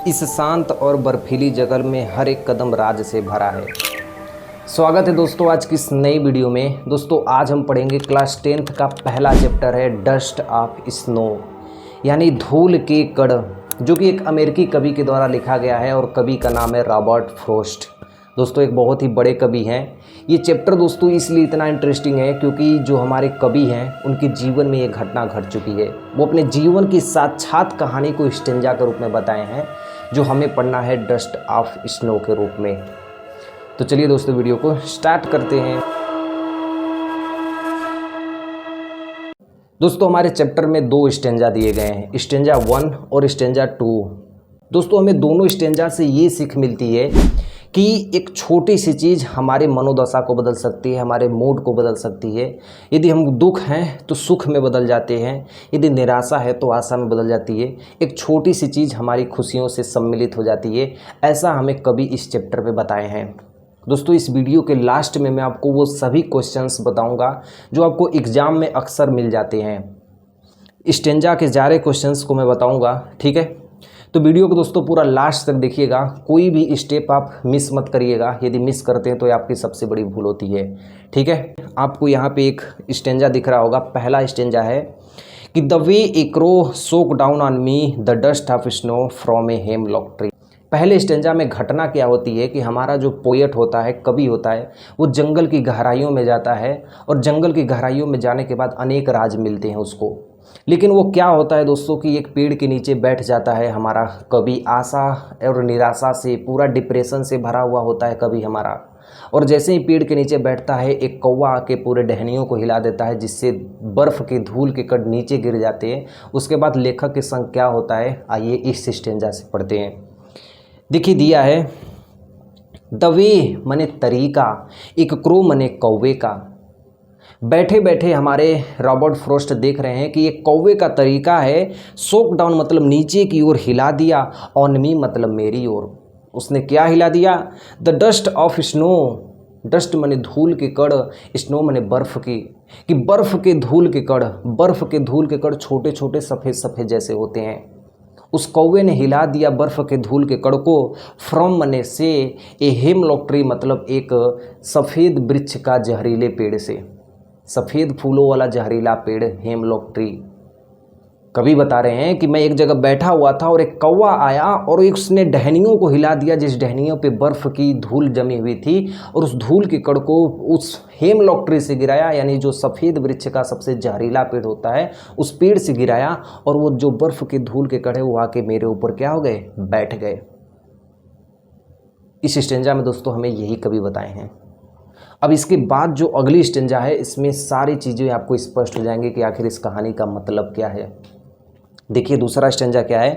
इस शांत और बर्फीली जगह में हर एक कदम राज से भरा है। स्वागत है दोस्तों आज की इस नई वीडियो में। दोस्तों आज हम पढ़ेंगे क्लास 10th का पहला चैप्टर है डस्ट ऑफ स्नो, यानी धूल के कण, जो कि एक अमेरिकी कवि के द्वारा लिखा गया है और कवि का नाम है रॉबर्ट फ्रॉस्ट। दोस्तों एक बहुत ही बड़े कवि हैं। ये चैप्टर दोस्तों इसलिए इतना इंटरेस्टिंग है क्योंकि जो हमारे कवि हैं उनके जीवन में ये घटना घट चुकी है। वो अपने जीवन की साक्षात कहानी को स्टेंजा के रूप में बताए हैं, जो हमें पढ़ना है डस्ट ऑफ स्नो के रूप में। तो चलिए दोस्तों वीडियो को स्टार्ट करते हैं। दोस्तों हमारे चैप्टर में दो स्टेंजा दिए गए हैं, स्टेंजा 1 और स्टेंजा 2। दोस्तों हमें दोनों स्टेंजा से ये सीख मिलती है कि एक छोटी सी चीज़ हमारे मनोदशा को बदल सकती है, हमारे मूड को बदल सकती है। यदि हम दुख हैं तो सुख में बदल जाते हैं, यदि निराशा है तो आशा में बदल जाती है। एक छोटी सी चीज़ हमारी खुशियों से सम्मिलित हो जाती है। ऐसा हमें कवि इस चैप्टर पे बताए हैं। दोस्तों इस वीडियो के लास्ट में मैं आपको वो सभी क्वेश्चंस बताऊंगा जो आपको एग्ज़ाम में अक्सर मिल जाते हैं। स्टेंजा के सारे क्वेश्चंस को मैं बताऊंगा, ठीक है। तो वीडियो को दोस्तों पूरा लास्ट तक देखिएगा, कोई भी स्टेप आप मिस मत करिएगा। यदि मिस करते हैं तो ये आपकी सबसे बड़ी भूल होती है, ठीक है। आपको यहाँ पे एक स्टेंजा दिख रहा होगा। पहला स्टेंजा है कि the way A crow soak down on me the dust of snow from a hemlock tree. पहले स्टेंजा में घटना क्या होती है कि हमारा जो पोएट होता है, कवि होता है, वो जंगल की गहराइयों में जाता है और जंगल की गहराइयों में जाने के बाद अनेक राज मिलते हैं उसको। लेकिन वो क्या होता है दोस्तों कि एक पेड़ के नीचे बैठ जाता है हमारा कवि। आशा और निराशा से, पूरा डिप्रेशन से भरा हुआ होता है कवि हमारा। और जैसे ही पेड़ के नीचे बैठता है एक कौवा आके पूरे टहनियों को हिला देता है, जिससे बर्फ़ के धूल के कण नीचे गिर जाते हैं। उसके बाद लेखक के संग क्या होता है, आइए इस स्टेंजा से पढ़ते हैं। देखिए दिया है द वे मने तरीका, एक क्रो मने कौवे का। बैठे बैठे हमारे रॉबर्ट फ्रॉस्ट देख रहे हैं कि एक कौवे का तरीका है। सोक डाउन मतलब नीचे की ओर हिला दिया, ऑन मी मतलब मेरी ओर। उसने क्या हिला दिया? The dust of snow, dust मने धूल के कण, स्नो मने बर्फ़ की, कि बर्फ़ के धूल के कण, बर्फ़ के धूल के कण छोटे छोटे सफ़ेद सफ़ेद जैसे होते हैं। उस कौवे ने हिला दिया बर्फ़ के धूल के कण को। फ्रॉम मने से, ए हेमलॉक ट्री मतलब एक सफ़ेद वृक्ष का जहरीले पेड़ से, सफ़ेद फूलों वाला जहरीला पेड़ हेमलॉक ट्री। कवि बता रहे हैं कि मैं एक जगह बैठा हुआ था और एक कौवा आया और एक उसने टहनियों को हिला दिया, जिस टहनियों पे बर्फ़ की धूल जमी हुई थी, और उस धूल के कण को उस हेमलॉक ट्री से गिराया, यानी जो सफ़ेद वृक्ष का सबसे जहरीला पेड़ होता है उस पेड़ से गिराया। और वो जो बर्फ़ के धूल के कण है वो आके मेरे ऊपर क्या हो गए, बैठ गए। इस स्टेंजा में दोस्तों हमें यही कवि बताए हैं। अब इसके बाद जो अगली स्टेंजा है इसमें सारी चीज़ें आपको स्पष्ट हो जाएंगी कि आखिर इस कहानी का मतलब क्या है। देखिए दूसरा स्टेंजा क्या है,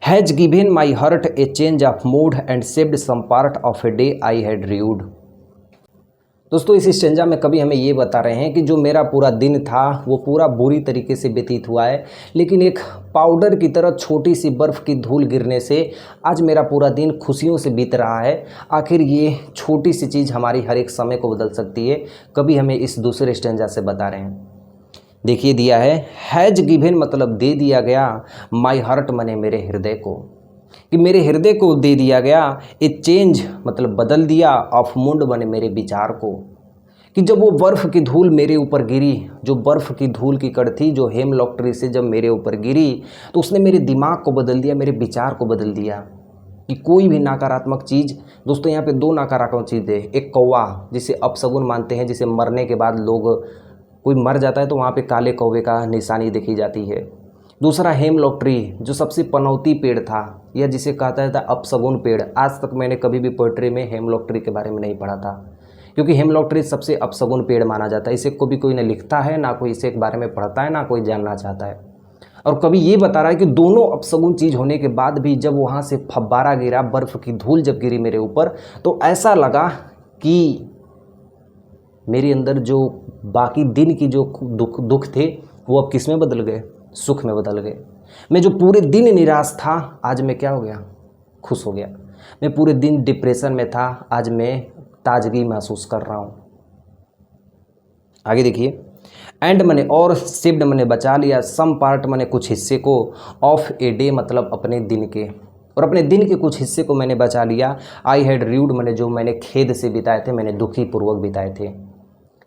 has given my heart a change of mood and saved some part of a day I had rued. दोस्तों इस स्टेंजा में कभी हमें ये बता रहे हैं कि जो मेरा पूरा दिन था वो पूरा बुरी तरीके से व्यतीत हुआ है, लेकिन एक पाउडर की तरह छोटी सी बर्फ़ की धूल गिरने से आज मेरा पूरा दिन खुशियों से बीत रहा है। आखिर ये छोटी सी चीज़ हमारी हर एक समय को बदल सकती है, कभी हमें इस दूसरे स्टेंजा से बता रहे हैं। देखिए दिया है हैज़ गिवन मतलब दे दिया गया, माई हार्ट मने मेरे हृदय को, कि मेरे हृदय को दे दिया गया। ए चेंज मतलब बदल दिया, ऑफ मूड बने मेरे विचार को, कि जब वो बर्फ़ की धूल मेरे ऊपर गिरी, जो बर्फ़ की धूल की कण थी जो हेमलॉक ट्री से जब मेरे ऊपर गिरी तो उसने मेरे दिमाग को बदल दिया, मेरे विचार को बदल दिया। कि कोई भी नकारात्मक चीज़, दोस्तों यहाँ पे दो नकारात्मक चीज़ें, एक कौवा जिसे अपशगुन मानते हैं, जिसे मरने के बाद लोग, कोई मर जाता है तो वहाँ पे काले कौवे का निशानी देखी जाती है। दूसरा हेमलॉक ट्री जो सबसे पनौती पेड़ था, या जिसे कहता था अपशगुन पेड़। आज तक मैंने कभी भी पोएट्री में हेमलॉक ट्री के बारे में नहीं पढ़ा था, क्योंकि हेमलॉक ट्री सबसे अपशगुन पेड़ माना जाता है। इसे कभी कोई न लिखता है, ना कोई इसे के बारे में पढ़ता है, ना कोई जानना चाहता है। और कभी ये बता रहा है कि दोनों अपशगुन चीज़ होने के बाद भी जब वहाँ से फव्वारा गिरा, बर्फ़ की धूल जब गिरी मेरे ऊपर, तो ऐसा लगा कि मेरे अंदर जो बाकी दिन की जो दुख थे वो अब किस में बदल गए, सुख में बदल गए। मैं जो पूरे दिन निराश था आज मैं क्या हो गया, खुश हो गया। मैं पूरे दिन डिप्रेशन में था, आज मैं ताजगी महसूस कर रहा हूँ। आगे देखिए, एंड मैंने और सेव्ड मैंने बचा लिया, सम पार्ट मैंने कुछ हिस्से को, ऑफ ए डे मतलब अपने दिन के। और अपने दिन के कुछ हिस्से को मैंने बचा लिया। आई हैड र्यूड मैंने जो मैंने खेद से बिताए थे, मैंने दुखी पूर्वक बिताए थे।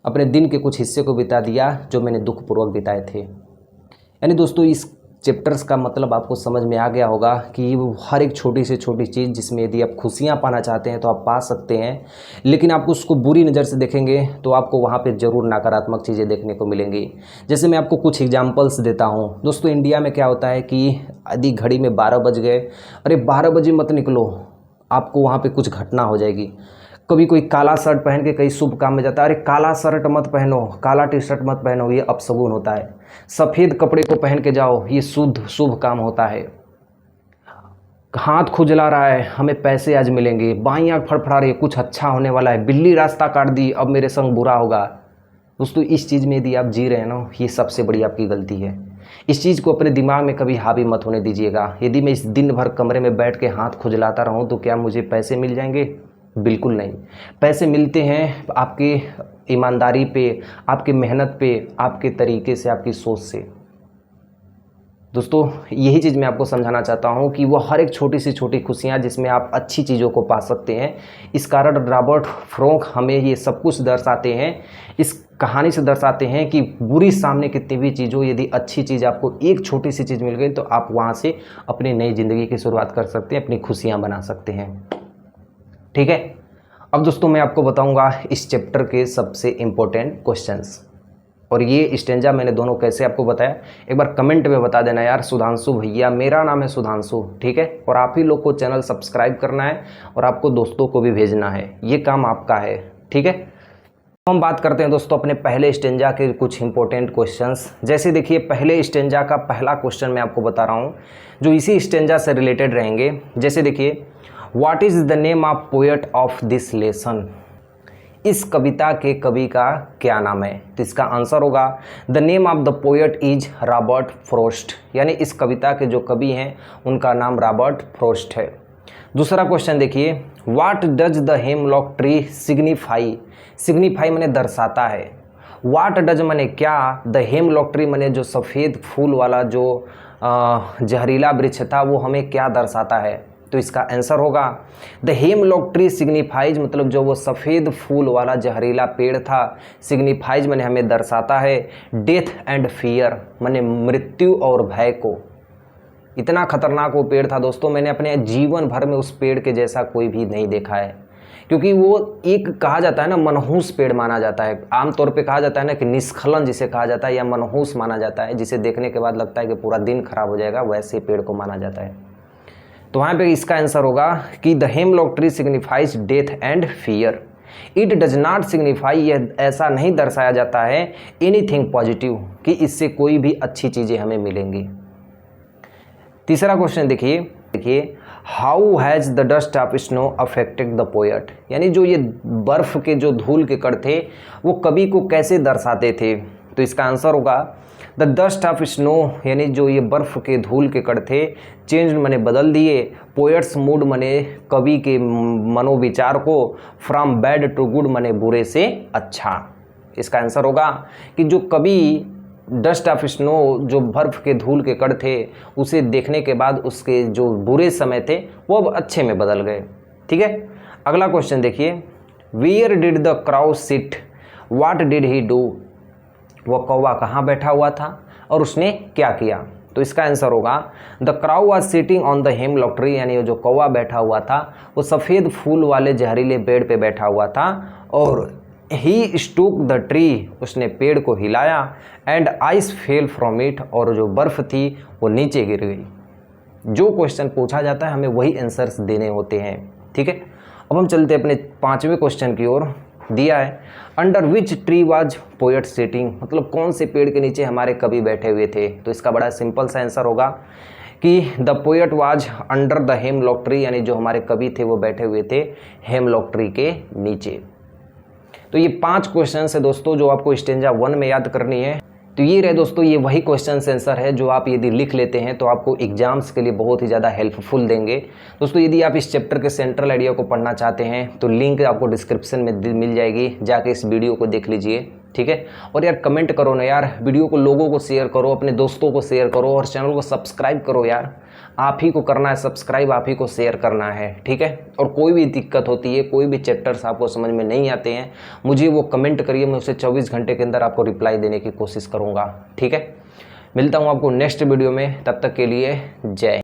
अपने दिन के कुछ हिस्से को बिता दिया जो मैंने दुख पूर्वक बिताए थे। यानी दोस्तों इस चैप्टर्स का मतलब आपको समझ में आ गया होगा कि वो हर एक छोटी से छोटी चीज़ जिसमें यदि आप खुशियाँ पाना चाहते हैं तो आप पा सकते हैं, लेकिन आप उसको बुरी नज़र से देखेंगे तो आपको वहाँ पे ज़रूर नकारात्मक चीज़ें देखने को मिलेंगी। जैसे मैं आपको कुछ एग्जांपल्स देता हूँ। दोस्तों इंडिया में क्या होता है कि यदि घड़ी में 12 बज गए, अरे 12 बजे मत निकलो, आपको वहाँ पर कुछ घटना हो जाएगी। कभी कोई काला शर्ट पहन के कहीं शुभ काम में जाता है, अरे काला शर्ट मत पहनो, काला टी शर्ट मत पहनो, ये अपशगुन होता है। सफ़ेद कपड़े को पहन के जाओ, ये शुभ काम होता है। हाथ खुजला रहा है, हमें पैसे आज मिलेंगे। बाईं आँख फड़फड़ा रही है, कुछ अच्छा होने वाला है। बिल्ली रास्ता काट दी, अब मेरे संग बुरा होगा। दोस्तों इस चीज़ में यदि आप जी रहे हैं ना, ये सबसे बड़ी आपकी गलती है। इस चीज़ को अपने दिमाग में कभी हावी मत होने दीजिएगा। यदि मैं इस दिन भर कमरे में बैठ के हाथ खुजलाता रहूँ तो क्या मुझे पैसे मिल जाएंगे? बिल्कुल नहीं। पैसे मिलते हैं आपकी ईमानदारी पे, आपकी मेहनत पे, आपके तरीके से, आपकी सोच से। दोस्तों यही चीज़ मैं आपको समझाना चाहता हूँ कि वो हर एक छोटी सी छोटी खुशियाँ जिसमें आप अच्छी चीज़ों को पा सकते हैं। इस कारण रॉबर्ट फ्रॉन्क हमें ये सब कुछ दर्शाते हैं, इस कहानी से दर्शाते हैं कि बुरी सामने कितनी भी चीज़ हो, यदि अच्छी चीज़ आपको एक छोटी सी चीज़ मिल गई तो आप वहाँ से अपनी नई ज़िंदगी की शुरुआत कर सकते हैं, अपनी खुशियाँ बना सकते हैं। ठीक है, अब दोस्तों मैं आपको बताऊंगा इस चैप्टर के सबसे इम्पोर्टेंट क्वेश्चंस। और ये स्टेंजा मैंने दोनों कैसे आपको बताया, एक बार कमेंट में बता देना यार। सुधांशु भैया, मेरा नाम है सुधांशु, ठीक है। और आप ही लोग को चैनल सब्सक्राइब करना है और आपको दोस्तों को भी भेजना है, ये काम आपका है, ठीक है। हम बात करते हैं दोस्तों अपने पहले स्टेंजा के कुछ इंपॉर्टेंट क्वेश्चंस। जैसे देखिए पहले स्टेंजा का पहला क्वेश्चन मैं आपको बता रहा हूँ जो इसी स्टेंजा से रिलेटेड रहेंगे। जैसे देखिए, what is the name of poet of this lesson? इस कविता के कवि का क्या नाम है? तो इसका आंसर होगा the name of the poet is Robert Frost, यानी इस कविता के जो कवि हैं उनका नाम रॉबर्ट फ्रॉस्ट है। दूसरा क्वेश्चन देखिए, what does the hemlock tree signify? Signify माने दर्शाता है। व्हाट डज माने क्या, द हेमलॉक ट्री माने जो सफ़ेद फूल वाला जो जहरीला वृक्ष था वो हमें क्या दर्शाता है? तो इसका आंसर होगा द हेमलॉक ट्री सिग्निफाइज, मतलब जो वो सफ़ेद फूल वाला जहरीला पेड़ था, सिग्निफाइज माने हमें दर्शाता है डेथ एंड फियर, माने मृत्यु और भय को। इतना खतरनाक वो पेड़ था दोस्तों, मैंने अपने जीवन भर में उस पेड़ के जैसा कोई भी नहीं देखा है। क्योंकि वो एक कहा जाता है ना, मनहूस पेड़ माना जाता है। आमतौर पे कहा जाता है ना कि निष्कलन जिसे कहा जाता है या मनहूस माना जाता है, जिसे देखने के बाद लगता है कि पूरा दिन खराब हो जाएगा, वैसे पेड़ को माना जाता है। तो वहाँ पे इसका आंसर होगा कि the hemlock tree signifies death and fear. It does not signify, यह ऐसा नहीं दर्शाया जाता है एनीथिंग पॉजिटिव, कि इससे कोई भी अच्छी चीज़ें हमें मिलेंगी। तीसरा क्वेश्चन देखिए, how has the dust of snow affected the poet? यानी जो ये बर्फ़ के जो धूल के कण थे वो कवि को कैसे दर्शाते थे? तो इसका आंसर होगा द डस्ट ऑफ स्नो, यानी जो ये बर्फ़ के धूल के कण थे, चेंज माने बदल दिए, पोएट्स मूड माने कवि के मनोविचार को, फ्रॉम बैड टू गुड माने बुरे से अच्छा। इसका आंसर होगा कि जो कवि डस्ट ऑफ स्नो, जो बर्फ़ के धूल के कण थे, उसे देखने के बाद उसके जो बुरे समय थे वो अब अच्छे में बदल गए, ठीक है। अगला क्वेश्चन देखिए, where did the crow sit, what did he do? वह कौवा कहाँ बैठा हुआ था और उसने क्या किया? तो इसका आंसर होगा the crow was sitting on the hemlock tree, यानी जो कौवा बैठा हुआ था वो सफ़ेद फूल वाले जहरीले पेड़ पे बैठा हुआ था, और ही स्टूक द ट्री, उसने पेड़ को हिलाया, and ice fell from it, और जो बर्फ़ थी वो नीचे गिर गई। जो क्वेश्चन पूछा जाता है हमें वही आंसर्स देने होते हैं, ठीक है। अब हम चलते अपने पाँचवें क्वेश्चन की ओर। दिया है under which tree was poet sitting, मतलब कौन से पेड़ के नीचे हमारे कवि बैठे हुए थे? तो इसका बड़ा सिंपल सा आंसर होगा कि the poet was under the hemlock tree, यानी जो हमारे कवि थे वो बैठे हुए थे हेमलॉक ट्री के नीचे। तो ये 5 क्वेश्चन है दोस्तों जो आपको स्टेंजा 1 में याद करनी है। तो ये रहे दोस्तों, ये वही क्वेश्चन आंसर है जो आप यदि लिख लेते हैं तो आपको एग्जाम्स के लिए बहुत ही ज़्यादा हेल्पफुल देंगे। दोस्तों यदि आप इस चैप्टर के सेंट्रल आइडिया को पढ़ना चाहते हैं तो लिंक आपको डिस्क्रिप्शन में मिल जाएगी, जाके इस वीडियो को देख लीजिए, ठीक है। और यार कमेंट करो ना यार, वीडियो को लोगों को शेयर करो, अपने दोस्तों को शेयर करो और चैनल को सब्सक्राइब करो यार। आप ही को करना है सब्सक्राइब, आप ही को शेयर करना है, ठीक है। और कोई भी दिक्कत होती है, कोई भी चैप्टर्स आपको समझ में नहीं आते हैं, मुझे वो कमेंट करिए, मैं उसे 24 घंटे के अंदर आपको रिप्लाई देने की कोशिश करूँगा, ठीक है। मिलता हूँ आपको नेक्स्ट वीडियो में, तब तक के लिए जय।